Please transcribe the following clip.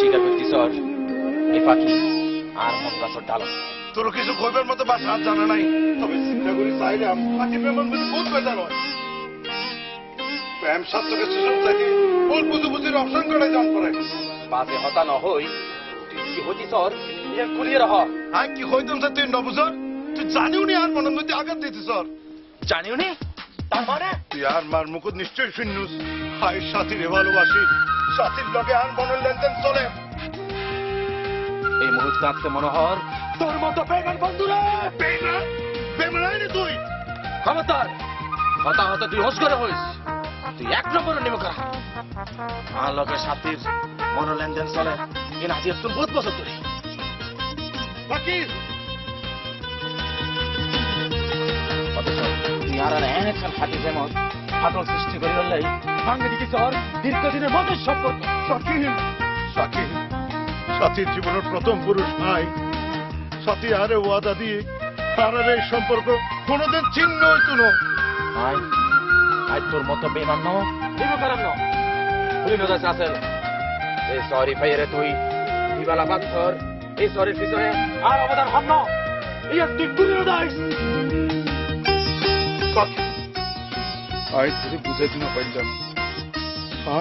স্বীকার করতিস এই পাখি আর মন গাছর ডাল তোর কিছু কইবার মতো বাসা আর জানা নাই, তবে চিন্তা করি চাইলাম পাখি প্রেমন যদি বহুত বেজার হয়। প্রেম শাস্ত্রকে সুযোগ থাকি ওর বুঝুবুঝির অপশন করে জন করে বাজে হতা ন হই তুই কি হতিস ইয়ে কুলিয়ে রহ। আর কি হইতাম স্যার তুই নবুঝর, তুই জানিও নি আর মনের মধ্যে আঘাত দিতিস। জানিও নি তার মানে তুই আর মার মুকুট নিশ্চয়ই শুনুস হাই সাথীরে ভালোবাসি, সাথীর লগে আর মনের লেনদেন চলে। এই মুহূর্তে আজকে মনোহর তোর মতো বেগান বন্ধুরা বেমানাই রে তুই। খবরদার হতা তুই হোস করে হইস, তুই এক নম্বর নেমে করা আমার লোকের সাথীর মনো লেনদেন চলে এ নাচি একদম বহুত বছর ধরে। পাখি অথচ তুই আর এন একখান খাটি যেমন ফাটল সৃষ্টি করে হলেই ভাঙ্গে দিকে চর দীর্ঘদিনের মতো সম্পর্ক। সাথী সাথী সাথীর জীবনের প্রথম পুরুষ নাই, সাথী আরে ওয়াদা দিয়ে আর এই সম্পর্ক কোনোদিন ছিন্ন হইতো না। আজ তোর মতো বেমান্য দেব কারণ ভুলি নজর আসেল এই সরি ভাইয়েরে তুই দিবালা পাথর এই সরির পিছনে আর অবদান হন না এই তুই ভুলি নজর আজ যদি বুঝে দিন পাইলাম